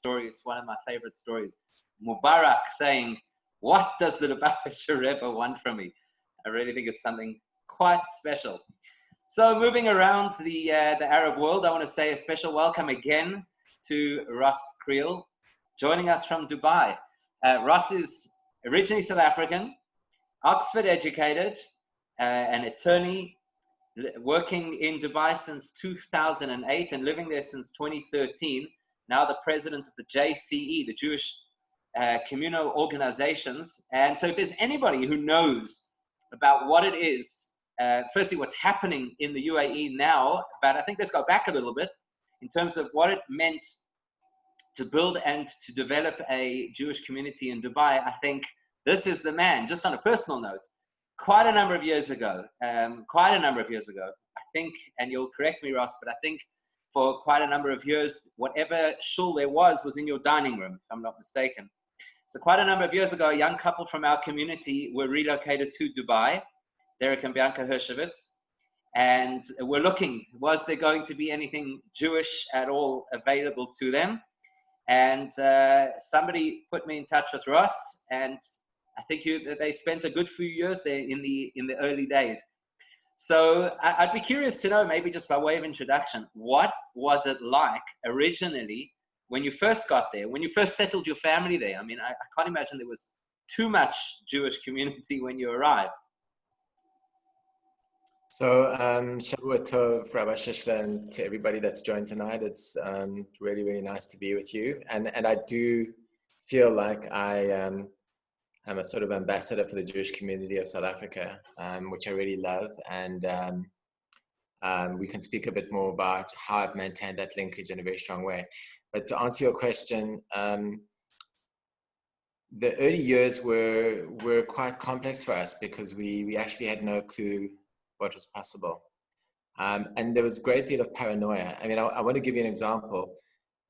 story. It's one of my favorite stories. Mubarak saying, "What does the Lubavitcher Rebbe want from me?" I really think it's something quite special. So moving around the Arab world, I want to say a special welcome again to Ross Kriel, joining us from Dubai. Ross is originally South African, Oxford educated, an attorney, working in Dubai since 2008 and living there since 2013. Now the president of the JCE, the Jewish Communal Organizations. And so if there's anybody who knows about what it is, firstly, what's happening in the UAE now, but I think let's go back a little bit in terms of what it meant to build and to develop a Jewish community in Dubai. I think this is the man. Just on a personal note, quite a number of years ago, I think, and you'll correct me, Ross, but I think for quite a number of years, whatever shul there was in your dining room, if I'm not mistaken. So quite a number of years ago, a young couple from our community were relocated to Dubai, Derek and Bianca Hershowitz, and we're looking, was there going to be anything Jewish at all available to them? And somebody put me in touch with Ross, and I think they spent a good few years there in the early days. So I'd be curious to know, maybe just by way of introduction, what was it like originally when you first got there, when you first settled your family there? I mean, I can't imagine there was too much Jewish community when you arrived. So, Shavua Tov, Rabbi Shishla, and to everybody that's joined tonight, it's really, really nice to be with you. And I do feel like I'm a sort of ambassador for the Jewish community of South Africa, which I really love. And we can speak a bit more about how I've maintained that linkage in a very strong way. But to answer your question, the early years were quite complex for us because we actually had no clue what was possible. And there was a great deal of paranoia. I mean, I want to give you an example.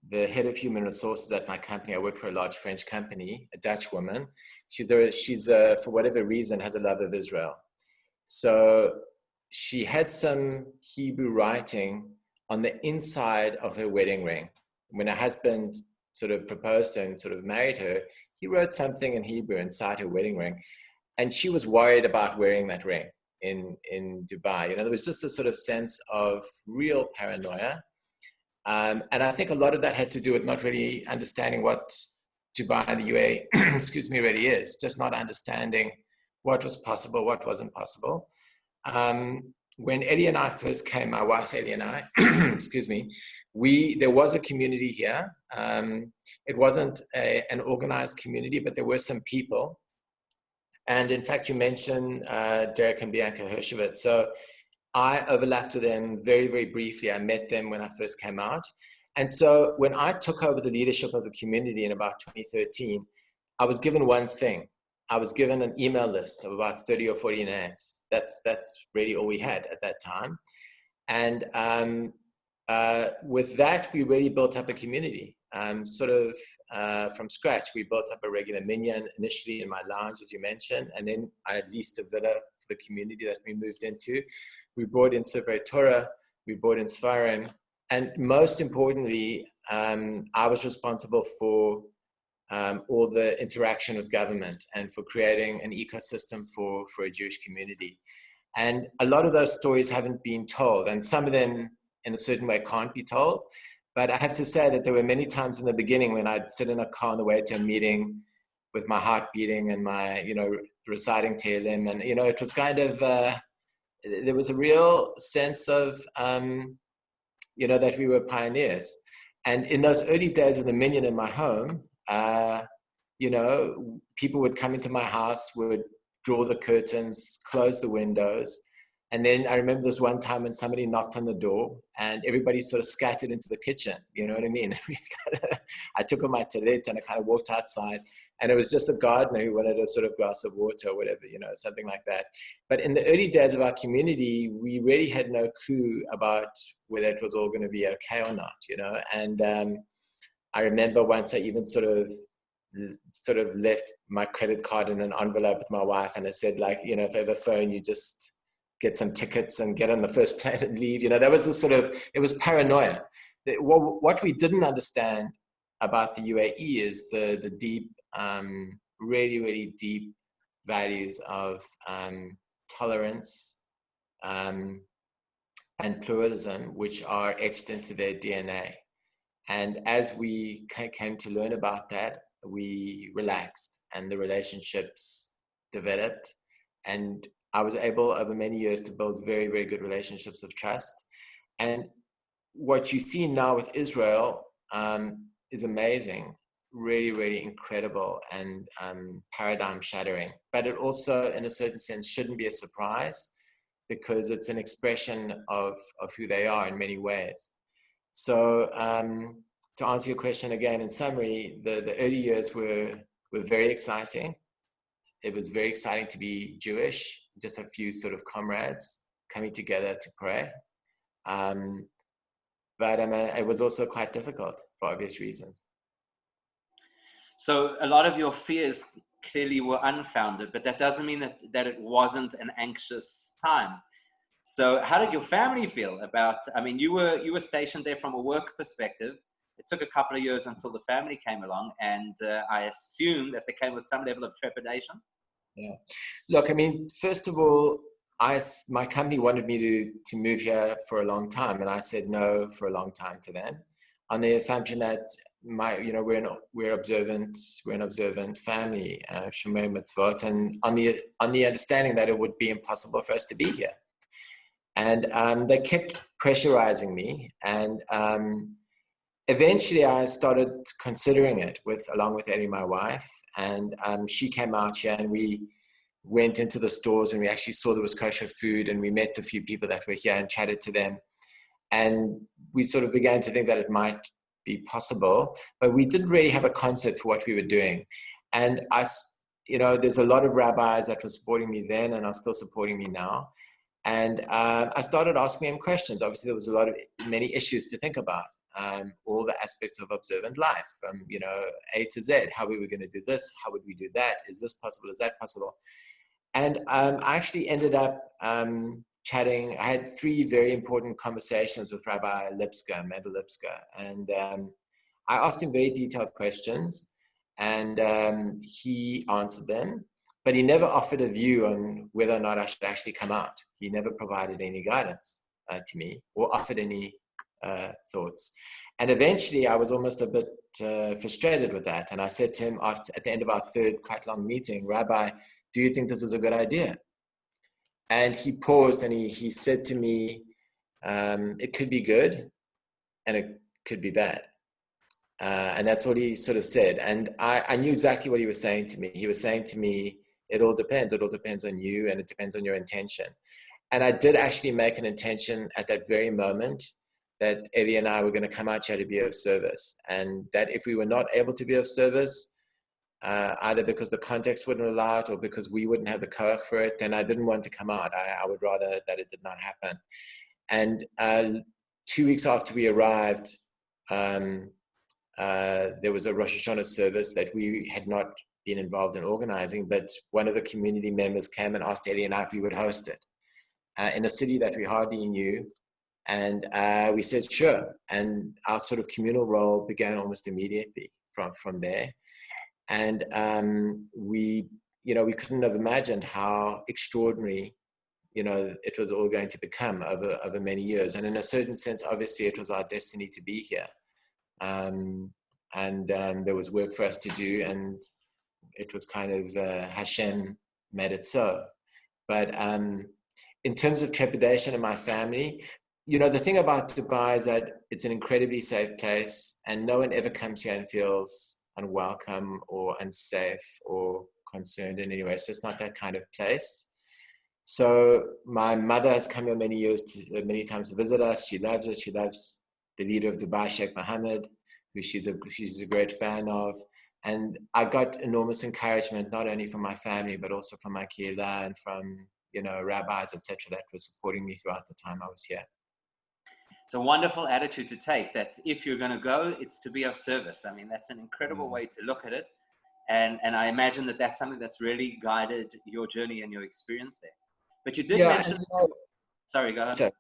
The head of human resources at my company, I work for a large French company, a Dutch woman. She's for whatever reason, has a love of Israel. So she had some Hebrew writing on the inside of her wedding ring. When her husband sort of proposed to her and sort of married her, he wrote something in Hebrew inside her wedding ring. And she was worried about wearing that ring in Dubai. You know, there was just a sort of sense of real paranoia. And I think a lot of that had to do with not really understanding what Dubai and the UAE, really is, just not understanding what was possible, what wasn't possible. When Eddie and I first came, my wife Eddie and I, there was a community here. It wasn't an organized community, but there were some people. And in fact, you mentioned Derek and Bianca Hershowitz. So I overlapped with them very, very briefly. I met them when I first came out. And so when I took over the leadership of the community in about 2013, I was given one thing. I was given an email list of about 30 or 40 names. That's really all we had at that time. And with that, we really built up a community. From scratch, we built up a regular minyan initially in my lounge, as you mentioned, and then I leased a villa for the community that we moved into. We brought in Sefer Torah, we brought in Sfarim, and most importantly, I was responsible for all the interaction with government and for creating an ecosystem for a Jewish community. And a lot of those stories haven't been told, and some of them in a certain way can't be told. But I have to say that there were many times in the beginning when I'd sit in a car on the way to a meeting with my heart beating and my, reciting Tehillim. And, it was kind of, there was a real sense of, that we were pioneers. And in those early days of the minyan in my home, people would come into my house, would draw the curtains, close the windows. And then I remember there was one time when somebody knocked on the door and everybody sort of scattered into the kitchen. You know what I mean? I took on my talit and I kind of walked outside, and it was just a gardener who wanted a sort of glass of water or whatever, something like that. But in the early days of our community, we really had no clue about whether it was all going to be okay or not, And I remember once I even sort of left my credit card in an envelope with my wife, and I said, if I ever phone you, just get some tickets and get on the first plane and leave. That was the it was paranoia. What we didn't understand about the UAE is the deep, really, really deep values of tolerance and pluralism, which are etched into their DNA. And as we came to learn about that, we relaxed and the relationships developed. And I was able over many years to build very, very good relationships of trust. And what you see now with Israel is amazing, really, really incredible and paradigm shattering. But it also, in a certain sense, shouldn't be a surprise because it's an expression of who they are in many ways. So to answer your question again, in summary, the early years were very exciting. It was very exciting to be Jewish, just a few sort of comrades coming together to pray. But it was also quite difficult for obvious reasons. So a lot of your fears clearly were unfounded, but that doesn't mean that it wasn't an anxious time. So how did your family feel about, I mean, you were stationed there from a work perspective. It took a couple of years until the family came along, and I assume that they came with some level of trepidation. Yeah. Look, I mean, first of all, my company wanted me to move here for a long time, and I said no for a long time to them, on the assumption that we're an observant family, Shomer Mitzvot, and on the understanding that it would be impossible for us to be here. And they kept pressurizing me, and eventually I started considering it along with Ellie, my wife, and she came out here and we went into the stores and we actually saw there was kosher food, and we met a few people that were here and chatted to them. And we sort of began to think that it might be possible, but we didn't really have a concept for what we were doing. And there's a lot of rabbis that were supporting me then and are still supporting me now. And I started asking them questions. Obviously, there was many issues to think about. All the aspects of observant life, A to Z, how we were going to do this, how would we do that? Is this possible? Is that possible? And I actually ended up chatting. I had 3 very important conversations with Rabbi Lipska, Mendel Lipska. And I asked him very detailed questions, and he answered them. But he never offered a view on whether or not I should actually come out. He never provided any guidance to me or offered any thoughts. And eventually I was almost a bit frustrated with that. And I said to him at the end of our 3rd quite long meeting, Rabbi, do you think this is a good idea? And he paused and he said to me, it could be good and it could be bad. And that's what he sort of said. And I knew exactly what he was saying to me. He was saying to me, it all depends. It all depends on you, and it depends on your intention. And I did actually make an intention at that very moment that Eddie and I were going to come out here to be of service. And that if we were not able to be of service, either because the context wouldn't allow it or because we wouldn't have the koach for it, then I didn't want to come out. I would rather that it did not happen. And 2 weeks after we arrived, there was a Rosh Hashanah service that we had not been involved in organizing, but one of the community members came and asked Ellie and I if we would host it in a city that we hardly knew. And we said, sure. And our sort of communal role began almost immediately from there. And we couldn't have imagined how extraordinary, it was all going to become over many years. And in a certain sense, obviously, it was our destiny to be here. And there was work for us to do, and it was kind of Hashem made it so. But in terms of trepidation in my family, the thing about Dubai is that it's an incredibly safe place, and no one ever comes here and feels unwelcome or unsafe or concerned in any way. It's just not that kind of place. So my mother has come here many times to visit us. She loves it. She loves the leader of Dubai, Sheikh Mohammed, who she's a great fan of. And I got enormous encouragement, not only from my family, but also from my kehillah and from, rabbis, etc., that were supporting me throughout the time I was here. It's a wonderful attitude to take, that if you're going to go, it's to be of service. I mean, that's an incredible way to look at it. And I imagine that that's something that's really guided your journey and your experience there. But you did mention... Sorry, go ahead.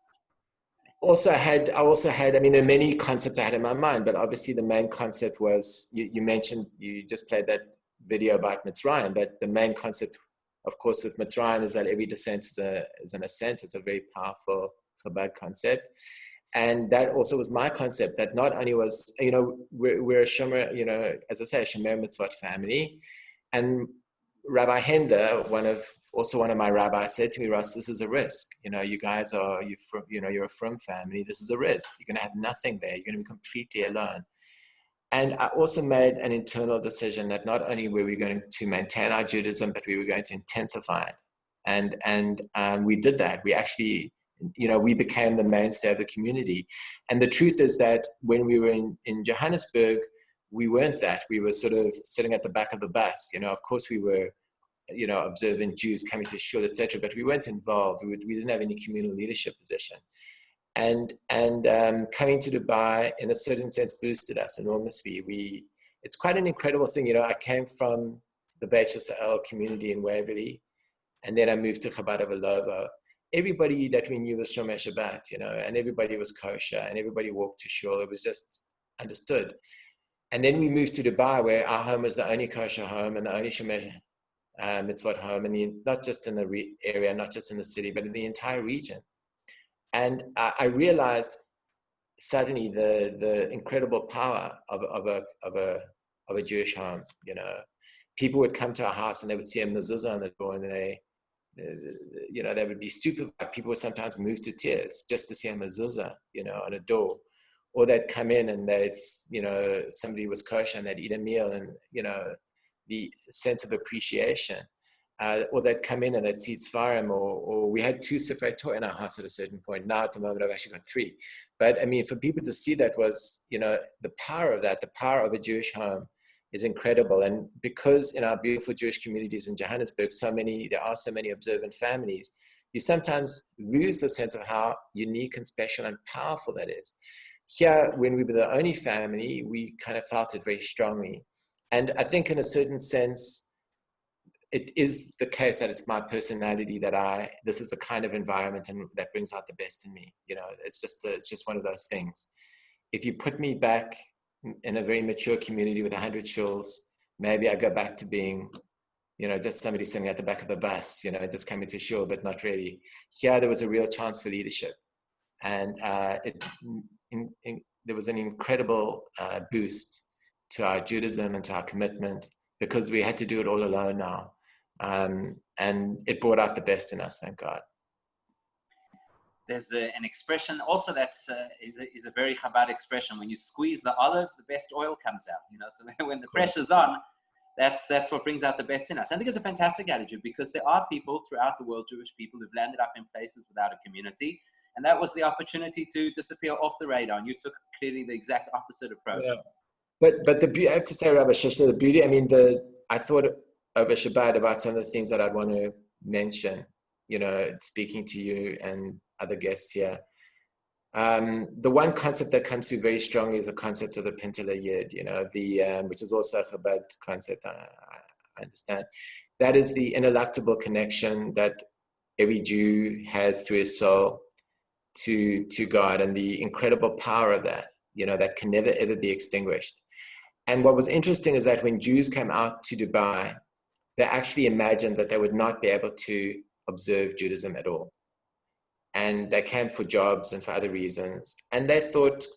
I also had, I mean, there are many concepts I had in my mind, but obviously the main concept was, you mentioned, you just played that video about Mitzrayim, but the main concept, of course, with Mitzrayim is that every descent is an ascent. It's a very powerful Chabad concept. And that also was my concept, that not only was, we're a Shomer, as I say, a Shomer Mitzvot family. And Rabbi Hender, one of my rabbis, said to me, Russ, this is a risk. You guys you're a frum family. This is a risk. You're going to have nothing there. You're going to be completely alone. And I also made an internal decision that not only were we going to maintain our Judaism, but we were going to intensify it. And we did that. We actually, we became the mainstay of the community. And the truth is that when we were in Johannesburg, we weren't that. We were sort of sitting at the back of the bus. Of course we were, observant Jews coming to shul, etc., but we weren't involved. We didn't have any communal leadership position. And coming to Dubai, in a certain sense, boosted us enormously. It's quite an incredible thing. I came from the Beit Yisrael community in Waverley, and then I moved to Chabad of Alovo. Everybody that we knew was Shomer Shabbat, and everybody was kosher, and everybody walked to shul. It was just understood. And then we moved to Dubai, where our home was the only kosher home and the only Shomer Mitzvot home, and not just in the area, not just in the city, but in the entire region. And I realized suddenly the incredible power of a Jewish home. People would come to our house and they would see a mezuzah on the door, and they would be stupefied. People would sometimes move to tears just to see a mezuzah, on a door. Or they'd come in and somebody was kosher and they'd eat a meal, and, the sense of appreciation. Or they'd come in and they'd see Tzvarim, or we had 2 Sifrei Torah in our house at a certain point. Now at the moment I've actually got 3. But I mean, for people to see that was, the power of that, the power of a Jewish home is incredible. And because in our beautiful Jewish communities in Johannesburg, there are so many observant families, you sometimes lose the sense of how unique and special and powerful that is. Here, when we were the only family, we kind of felt it very strongly. And I think in a certain sense, it is the case that it's my personality this is the kind of environment that brings out the best in me. It's just one of those things. If you put me back in a very mature community with 100 shuls, maybe I go back to being, just somebody sitting at the back of the bus, just coming to shul, but not really. Here, there was a real chance for leadership. And there was an incredible boost to our Judaism and to our commitment, because we had to do it all alone now. And it brought out the best in us, thank God. There's an expression also that is a very Chabad expression. When you squeeze the olive, the best oil comes out. So when the pressure's on, that's what brings out the best in us. I think it's a fantastic attitude, because there are people throughout the world, Jewish people, who've landed up in places without a community. And that was the opportunity to disappear off the radar. And you took clearly the exact opposite approach. Yeah. But the beauty, I have to say, Rabbi Shishler, the beauty, I thought over Shabbat about some of the things that I'd want to mention, speaking to you and other guests here. The one concept that comes through very strongly is the concept of the Pintele Yid, which is also a Chabad concept, I understand. That is the ineluctable connection that every Jew has through his soul to God, and the incredible power of that, that can never, ever be extinguished. And what was interesting is that when Jews came out to Dubai, they actually imagined that they would not be able to observe Judaism at all. And they came for jobs and for other reasons. And they thought,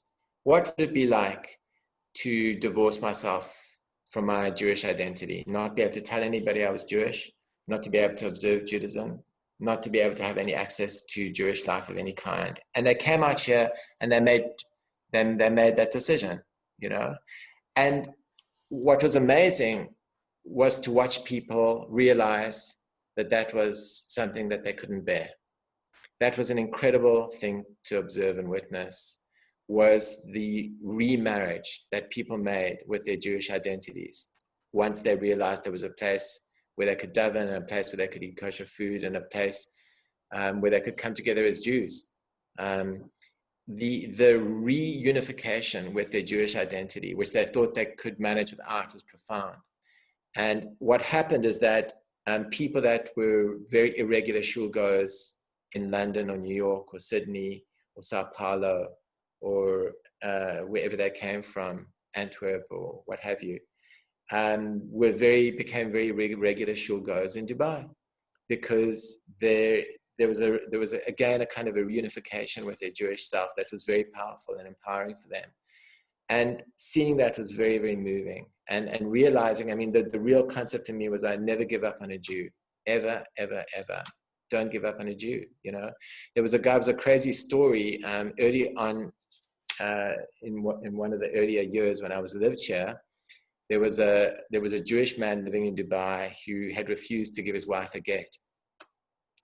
what would it be like to divorce myself from my Jewish identity, not be able to tell anybody I was Jewish, not to be able to observe Judaism, not to be able to have any access to Jewish life of any kind. And they came out here and they made that decision, And what was amazing was to watch people realize that was something that they couldn't bear. That was an incredible thing to observe and witness, was the remarriage that people made with their Jewish identities. Once they realized there was a place where they could daven, and a place where they could eat kosher food, and a place where they could come together as Jews. The reunification with their Jewish identity, which they thought they could manage without, was profound. And what happened is that people that were very irregular shul goers in London or New York or Sydney or Sao Paulo or wherever they came from, Antwerp or what have you, became very regular shul goers in Dubai, because there was again a kind of a reunification with their Jewish self that was very powerful and empowering for them. And seeing that was very, very moving. And realizing, I mean, the real concept for me was I never give up on a Jew, ever, ever, ever. Don't give up on a Jew, you know. There was a crazy story early on in one of the earlier years when I lived here. There was a Jewish man living in Dubai who had refused to give his wife a get.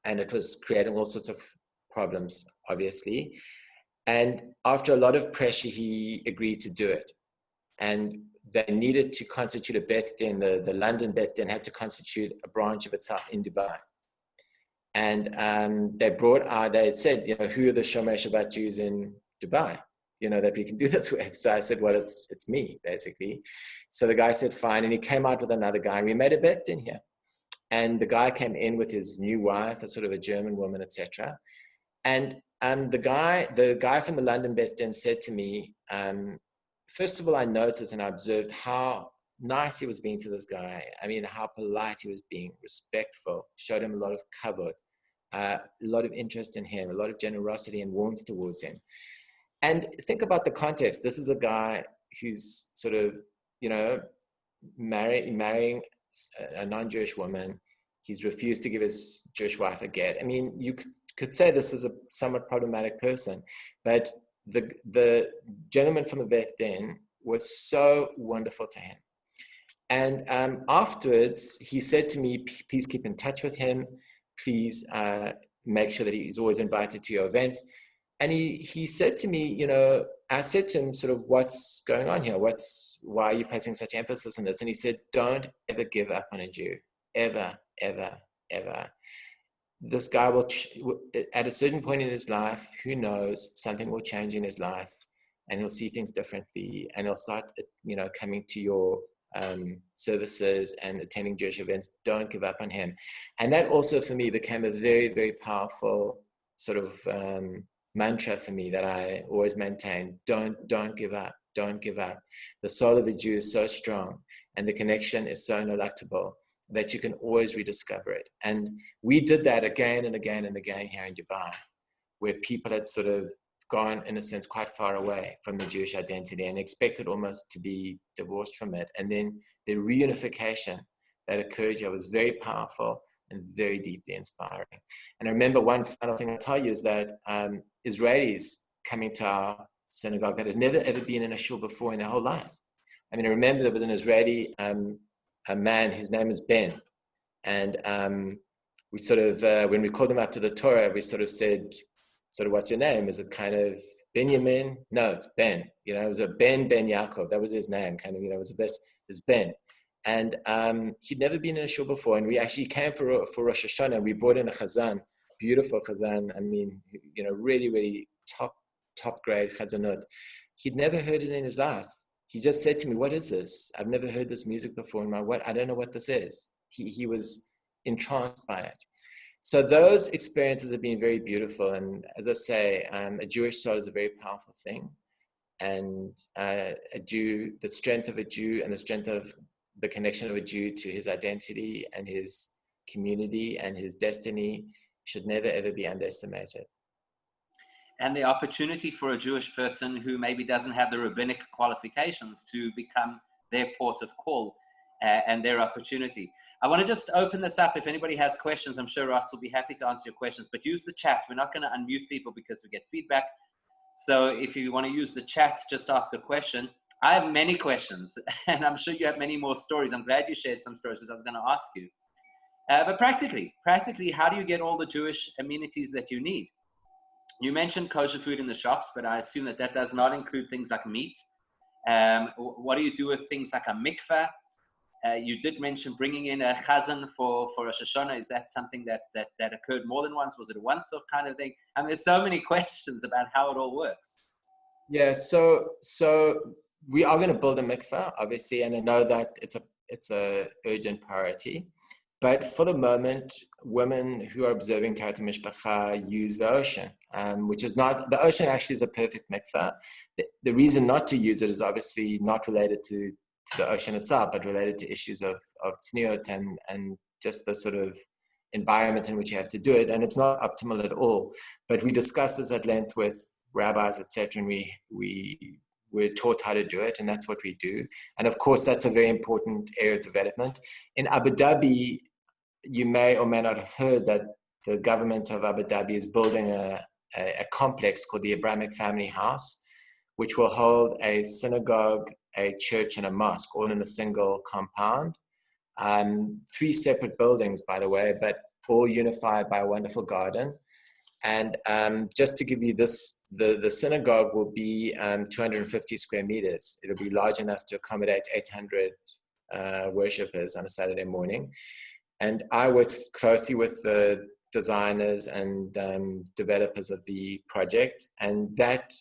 And it was creating all sorts of problems, obviously. And after a lot of pressure, he agreed to do it. And they needed to constitute a Beth Din. The London Beth Din had to constitute a branch of itself in Dubai. And they said, you know, who are the Shomer Shabbat Jews in Dubai, you know, that we can do this with? So I said, well, it's me, basically. So the guy said, fine. And he came out with another guy, and we made a Beth Din here. And the guy came in with his new wife, a sort of a German woman, etc. And the guy from the London Beth Din said to me, first of all, I noticed and I observed how nice he was being to this guy. I mean, how polite he was being, respectful, showed him a lot of kavod, a lot of interest in him, a lot of generosity and warmth towards him. And think about the context. This is a guy who's sort of, you know, marrying a non-Jewish woman. He's refused to give his Jewish wife a get. I mean, you could say this is a somewhat problematic person, but the gentleman from the Beth Din was so wonderful to him. And afterwards, he said to me, please keep in touch with him. Please make sure that he's always invited to your events. And he said to me, you know, I said to him sort of, what's going on here? Why are you placing such emphasis on this? And he said, don't ever give up on a Jew, ever, ever, ever. This guy will, at a certain point in his life, who knows, something will change in his life and he'll see things differently and he'll start, you know, coming to your services and attending Jewish events. Don't give up on him. And that also for me became a very, very powerful sort of mantra for me that I always maintain. Don't give up. Don't give up. The soul of a Jew is so strong and the connection is so ineluctable that you can always rediscover it. And we did that again and again and again here in Dubai, where people had sort of gone, in a sense, quite far away from the Jewish identity and expected almost to be divorced from it. And then the reunification that occurred here was very powerful and very deeply inspiring. And I remember one final thing I'll tell you is that Israelis coming to our synagogue that had never ever been in a shul before in their whole lives. I mean, I remember there was an Israeli a man, his name is Ben. And we sort of, when we called him up to the Torah, we sort of said, sort of, what's your name? Is it kind of Benjamin? No, it's Ben. You know, it was a Ben Yaakov. That was his name, kind of, you know, it was a bit, it's Ben. And he'd never been in a shul before. And we actually came for Rosh Hashanah. We brought in a chazan, beautiful chazan. I mean, you know, really, really top grade chazanot. He'd never heard it in his life. He just said to me, what is this? I've never heard this music before. I don't know what this is. He was entranced by it. So those experiences have been very beautiful. And as I say, a Jewish soul is a very powerful thing. And a Jew, the strength of a Jew and the strength of the connection of a Jew to his identity and his community and his destiny should never, ever be underestimated. And the opportunity for a Jewish person who maybe doesn't have the rabbinic qualifications to become their port of call and their opportunity. I want to just open this up. If anybody has questions, I'm sure Ross will be happy to answer your questions, but use the chat. We're not going to unmute people because we get feedback. So if you want to use the chat, just ask a question. I have many questions, and I'm sure you have many more stories. I'm glad you shared some stories because I was going to ask you. But practically, how do you get all the Jewish amenities that you need? You mentioned kosher food in the shops, but I assume that does not include things like meat. What do you do with things like a mikveh? You did mention bringing in a chazan for Rosh Hashanah. Is that something that occurred more than once? Was it a once-off kind of thing? And there's so many questions about how it all works. Yeah, so we are going to build a mikveh, obviously, and I know that it's a urgent priority. But for the moment, women who are observing Tarat Mishpacha use the ocean, which is not, the ocean actually is a perfect mikveh. The reason not to use it is obviously not related to the ocean itself, but related to issues of tzniut and just the sort of environment in which you have to do it. And it's not optimal at all. But we discussed this at length with rabbis, etc., and we're taught how to do it, and that's what we do. And of course, that's a very important area of development. In Abu Dhabi, you may or may not have heard that the government of Abu Dhabi is building a complex called the Abrahamic Family House, which will hold a synagogue, a church, and a mosque, all in a single compound. 3 separate buildings, by the way, but all unified by a wonderful garden. And just to give you this, the synagogue will be 250 square meters. It'll be large enough to accommodate 800 worshippers on a Saturday morning. And I worked closely with the designers and developers of the project. And that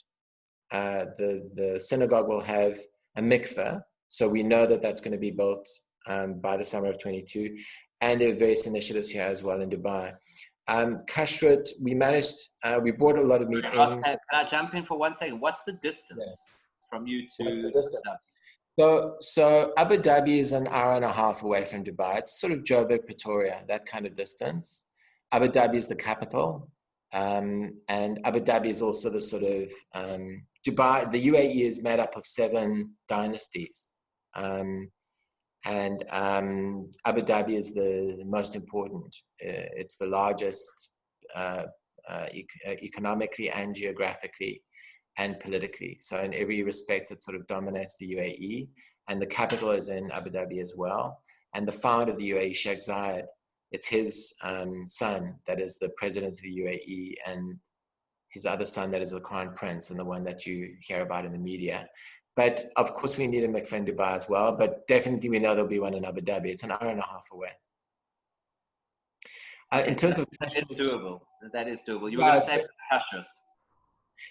the synagogue will have a mikveh. So we know that that's going to be built by the summer of 22. And there are various initiatives here as well in Dubai. Kashrut, we managed, we brought a lot of meat in. Can I jump in for 1 second? What's the distance from you to? What's the distance? So Abu Dhabi is an hour and a half away from Dubai. It's sort of Joburg, Pretoria, that kind of distance. Abu Dhabi is the capital. And Abu Dhabi is also the sort of, Dubai, the UAE is made up of 7 dynasties. And Abu Dhabi is the most important. It's the largest economically and geographically and politically. So in every respect, it sort of dominates the UAE, and the capital is in Abu Dhabi as well. And the founder of the UAE, Sheikh Zayed, it's his son that is the president of the UAE, and his other son that is the crown prince, and the one that you hear about in the media. But of course, we need a mikveh in Dubai as well. But definitely, we know there'll be one in Abu Dhabi. It's an hour and a half away. In terms of it's doable. That is doable. You were going to say kashrus.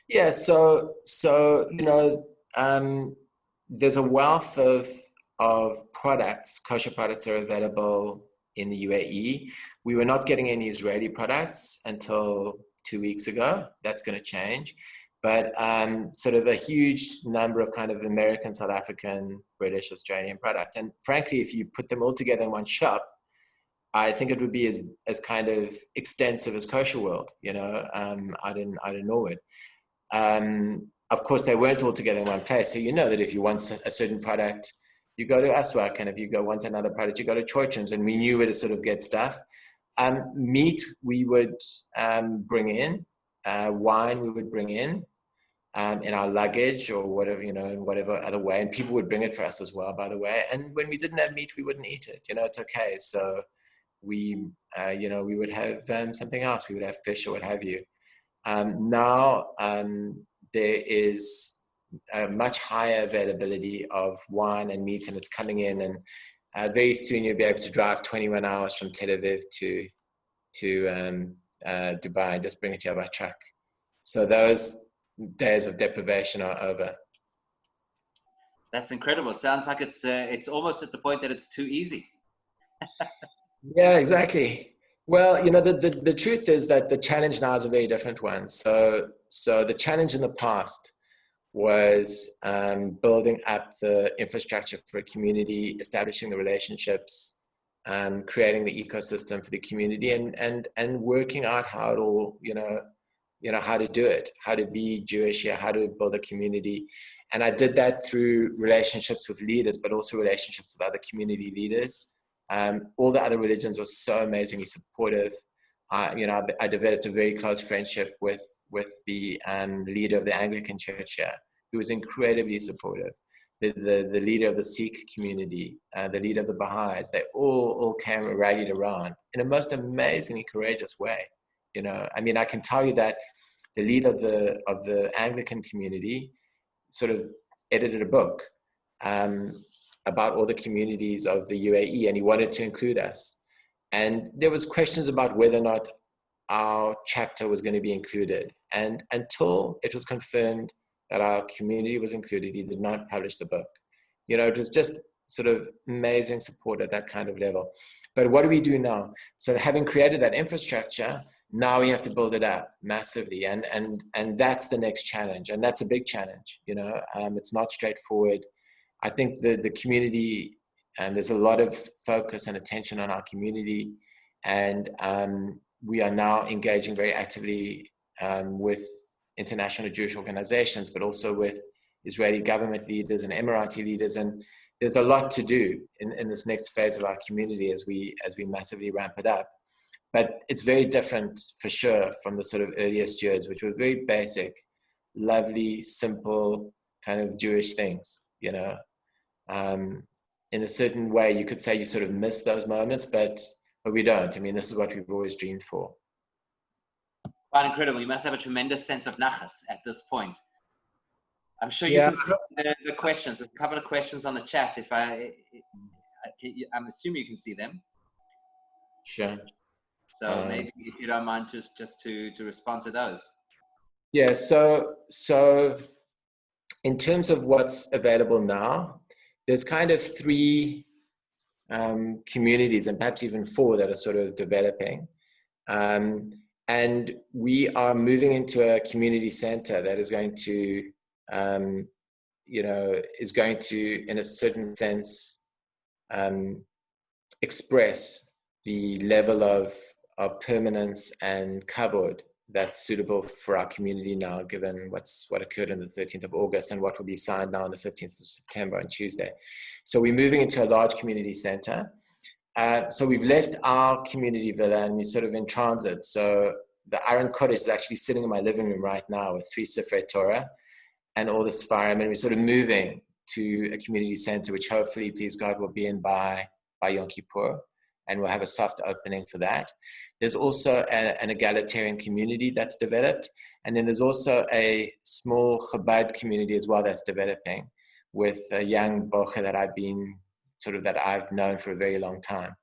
Yeah. So you know, there's a wealth of products. Kosher products are available in the UAE. We were not getting any Israeli products until 2 weeks ago. That's going to change. But sort of a huge number of kind of American, South African, British, Australian products. And frankly, if you put them all together in one shop, I think it would be as kind of extensive as Kosher World, you know, out in Norwood. Of course, they weren't all together in one place. So you know that if you want a certain product, you go to Aswak, and if you want another product, you go to Chorchums, and we knew where to sort of get stuff. Meat we would bring in, wine we would bring in our luggage or whatever, you know, in whatever other way, and people would bring it for us as well, by the way. And when we didn't have meat, we wouldn't eat it. You know, it's okay. So we, you know, we would have something else. We would have fish or what have you. Now there is a much higher availability of wine and meat, and it's coming in. And very soon you'll be able to drive 21 hours from Tel Aviv to Dubai and just bring it here by truck. So those days of deprivation are over. That's incredible. It sounds like it's almost at the point that it's too easy. Yeah, exactly. Well, you know, the truth is that the challenge now is a very different one. So the challenge in the past was building up the infrastructure for a community, establishing the relationships, creating the ecosystem for the community, and working out how to, you know, how to do it, how to be Jewish here, how to build a community. And I did that through relationships with leaders, but also relationships with other community leaders. All the other religions were so amazingly supportive. You know, I developed a very close friendship with the leader of the Anglican Church here, who was incredibly supportive. The leader of the Sikh community, the leader of the Baha'is, they all came and rallied around in a most amazingly courageous way. You know, I mean, I can tell you that the leader of the Anglican community sort of edited a book about all the communities of the UAE, and he wanted to include us. And there was questions about whether or not our chapter was going to be included. And until it was confirmed that our community was included, he did not publish the book. You know, it was just sort of amazing support at that kind of level. But what do we do now? So having created that infrastructure, now we have to build it up massively. And that's the next challenge. And that's a big challenge, you know. It's not straightforward. I think the community, and there's a lot of focus and attention on our community. And we are now engaging very actively with international Jewish organizations, but also with Israeli government leaders and Emirati leaders. And there's a lot to do in this next phase of our community as we massively ramp it up. But it's very different for sure from the sort of earliest years, which were very basic, lovely, simple kind of Jewish things, you know. In a certain way, you could say you sort of miss those moments, but we don't. I mean, this is what we've always dreamed for. Quite incredible. You must have a tremendous sense of nachas at this point. I'm sure you can see the questions. There's a couple of questions on the chat. I'm assuming you can see them. Sure. So maybe if you don't mind, just to respond to those. Yeah. So in terms of what's available now, there's kind of three communities, and perhaps even four, that are sort of developing. And we are moving into a community center that is going to, is going to, in a certain sense, express the level of permanence and kavod that's suitable for our community now, given what occurred on the 13th of August and what will be signed now on the 15th of September on Tuesday. So we're moving into a large community center. So we've left our community villa and we're sort of in transit. So the Iron Cottage is actually sitting in my living room right now with 3 Sifrei Torah and all the Sfarim, and we're sort of moving to a community center, which hopefully, please God, will be in by Yom Kippur, and we'll have a soft opening for that. There's also an egalitarian community that's developed, and then there's also a small Chabad community as well that's developing with a young bocher that I've known for a very long time.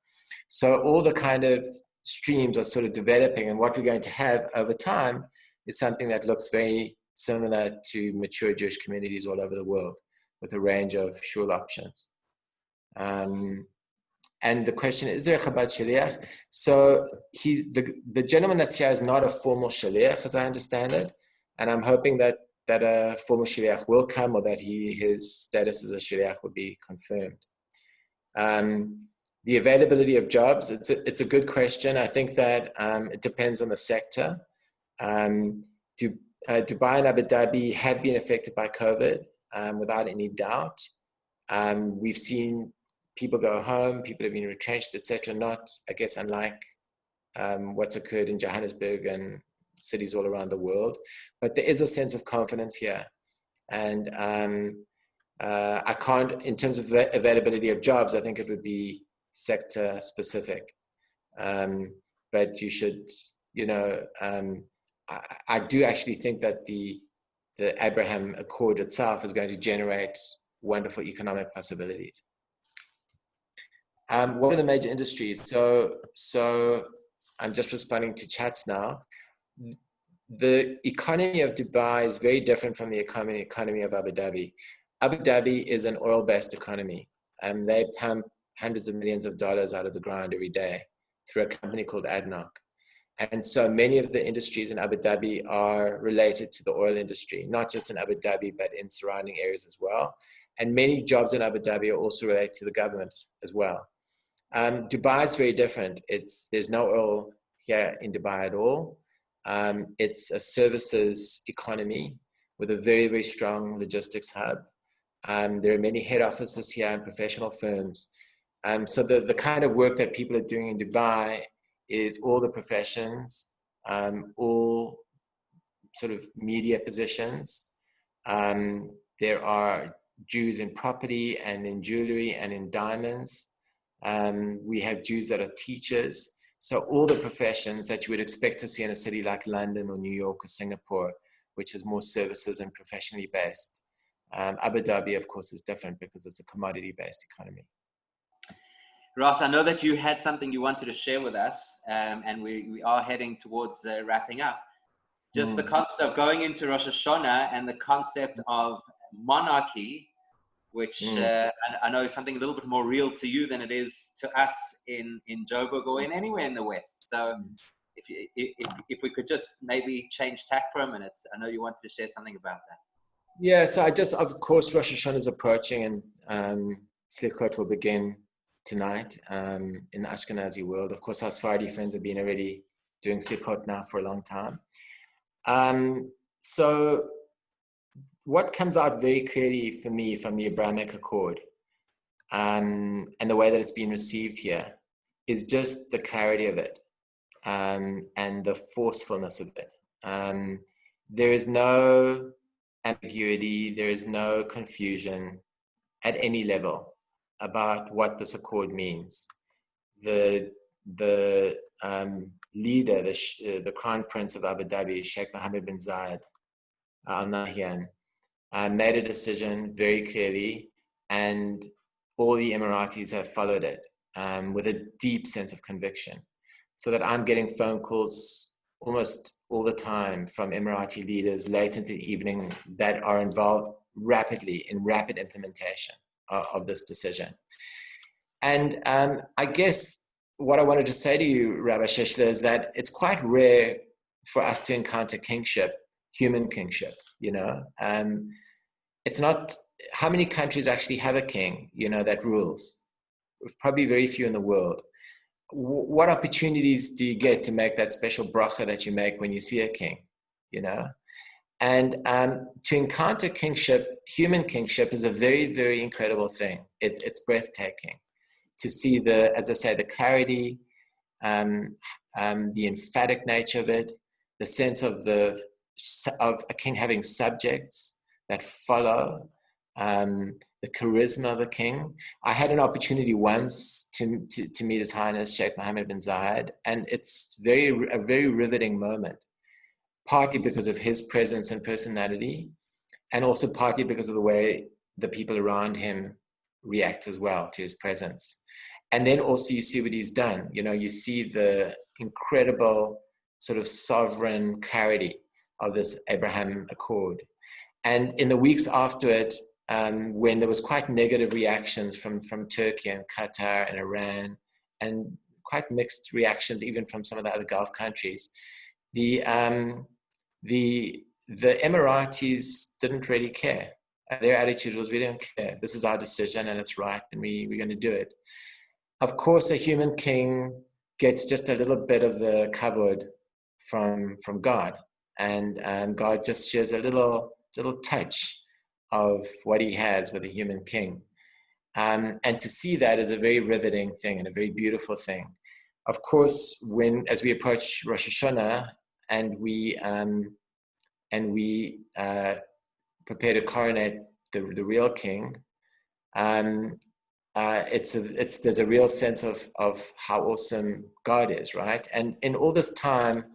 So all the kind of streams are sort of developing, and what we're going to have over time is something that looks very similar to mature Jewish communities all over the world, with a range of shul options. And the question is there a Chabad shaliach? So the gentleman that's here is not a formal shaliach, as I understand it, and I'm hoping that a formal shaliach will come, or that his status as a shaliach will be confirmed. The availability of jobs, it's a good question. I think that it depends on the sector. Dubai and Abu Dhabi have been affected by COVID without any doubt. We've seen people go home, people have been retrenched, etc. Not, I guess, unlike what's occurred in Johannesburg and cities all around the world. But there is a sense of confidence here. And I can't, in terms of availability of jobs, I think it would be sector specific. But you should, I do actually think that the Abraham Accord itself is going to generate wonderful economic possibilities. What are the major industries? So I'm just responding to chats now. The economy of Dubai is very different from the economy of Abu Dhabi. Abu Dhabi is an oil-based economy, and they pump hundreds of millions of dollars out of the ground every day through a company called ADNOC. And so many of the industries in Abu Dhabi are related to the oil industry, not just in Abu Dhabi, but in surrounding areas as well. And many jobs in Abu Dhabi are also related to the government as well. Dubai is very different. There's no oil here in Dubai at all. It's a services economy with a very, very strong logistics hub. There are many head offices here and professional firms. So the kind of work that people are doing in Dubai is all the professions, all sort of media positions. There are Jews in property and in jewelry and in diamonds. We have Jews that are teachers. So all the professions that you would expect to see in a city like London or New York or Singapore, which is more services and professionally based. Abu Dhabi, of course, is different because it's a commodity-based economy. Ross, I know that you had something you wanted to share with us, and we are heading towards wrapping up. Just the concept of going into Rosh Hashanah and the concept of monarchy which I know is something a little bit more real to you than it is to us in Joburg or in anywhere in the West. So if we could just maybe change tack for a minute, I know you wanted to share something about that. Yeah, so of course, Rosh Hashanah is approaching, and Slichot will begin tonight in the Ashkenazi world. Of course, our Sephardi friends have been already doing Slichot now for a long time. So what comes out very clearly for me from the Abrahamic Accord and the way that it's been received here is just the clarity of it and the forcefulness of it. There is no ambiguity, there is no confusion at any level about what this accord means. The leader, the Crown Prince of Abu Dhabi, Sheikh Mohammed bin Zayed Al Nahyan, made a decision very clearly, and all the Emiratis have followed it with a deep sense of conviction. So that I'm getting phone calls almost all the time from Emirati leaders late into the evening that are involved in rapid implementation of this decision. And I guess what I wanted to say to you, Rabbi Shishler, is that it's quite rare for us to encounter kingship, human kingship, it's not, how many countries actually have a king, that rules? Probably very few in the world. What opportunities do you get to make that special bracha that you make when you see a king, And to encounter kingship, human kingship, is a very, very incredible thing. It's breathtaking to see as I say, the clarity, the emphatic nature of it, the sense of a king having subjects that follow, the charisma of a king. I had an opportunity once to meet His Highness Sheikh Mohammed bin Zayed, and it's a very riveting moment, partly because of his presence and personality, and also partly because of the way the people around him react as well to his presence. And then also you see what he's done. You see the incredible sort of sovereign clarity of this Abraham Accord. And in the weeks after it, when there was quite negative reactions from Turkey and Qatar and Iran, and quite mixed reactions even from some of the other Gulf countries, the Emiratis didn't really care. Their attitude was, we don't care. This is our decision and it's right, and we're going to do it. Of course, a human king gets just a little bit of the kavod from God, and God just shares a little touch of what he has with a human king. And to see that is a very riveting thing and a very beautiful thing. Of course, as we approach Rosh Hashanah and we prepare to coronate the real king, there's a real sense of how awesome God is, right? And in all this time,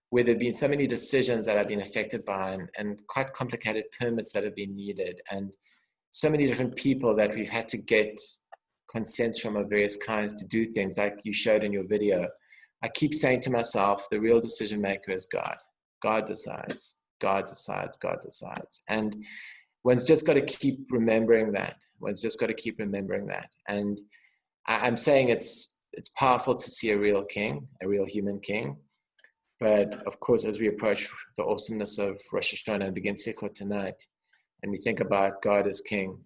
where there have been so many decisions that have been affected by and quite complicated permits that have been needed, and so many different people that we've had to get consents from of various kinds to do things like you showed in your video, I keep saying to myself, the real decision maker is God. God decides, God decides, God decides. And one's just got to keep remembering that. And I'm saying it's powerful to see a real king, a real human king. But of course, as we approach the awesomeness of Rosh Hashanah and begin Slichot tonight, and we think about God as king,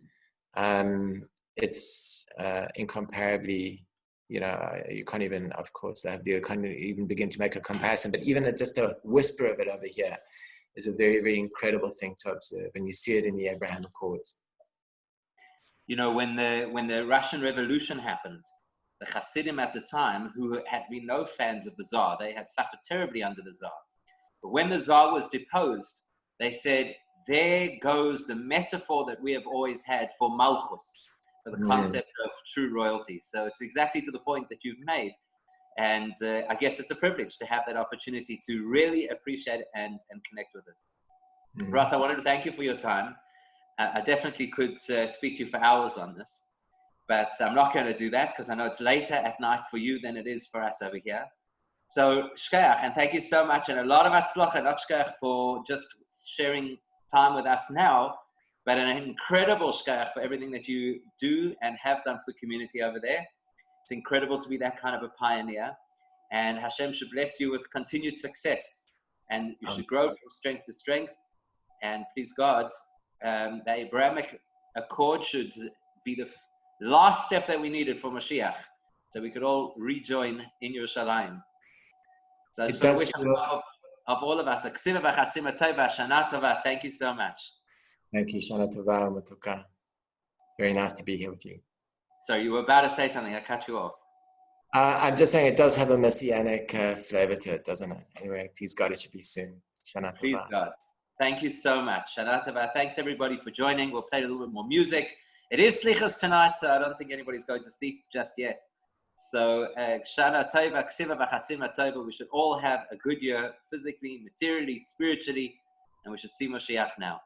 it's incomparably, you can't even, of course, you can't even begin to make a comparison, but even just a whisper of it over here is a very, very incredible thing to observe. And you see it in the Abraham Accords. When the Russian Revolution happened, the Hasidim at the time, who had been no fans of the Tsar, they had suffered terribly under the Tsar. But when the Tsar was deposed, they said, there goes the metaphor that we have always had for Malchus, for the concept of true royalty. So it's exactly to the point that you've made. And I guess it's a privilege to have that opportunity to really appreciate it and connect with it. Ross, I wanted to thank you for your time. I definitely could speak to you for hours on this, but I'm not going to do that because I know it's later at night for you than it is for us over here. So, shkeach, and thank you so much, and a lot of atzlocha, not shkeach, for just sharing time with us now, but an incredible shkach for everything that you do and have done for the community over there. It's incredible to be that kind of a pioneer, and Hashem should bless you with continued success, and you should grow from strength to strength. And please God, the Abrahamic Accord should be the last step that we needed for Mashiach, so we could all rejoin in Yerushalayim. So I just want to wish of all of us, thank you so much. Thank you, Shana Tova Matuka. Very nice to be here with you. Sorry, you were about to say something. I cut you off. I'm just saying it does have a messianic flavor to it, doesn't it? Anyway, please God, it should be soon. Shana Tova. Please God. Thank you so much. Shana Tova. Thanks everybody for joining. We'll play a little bit more music. It is Slichas tonight, so I don't think anybody's going to sleep just yet. So, Shana Tova, Ksiva V'Chasima Tova. We should all have a good year, physically, materially, spiritually, and we should see Moshiach now.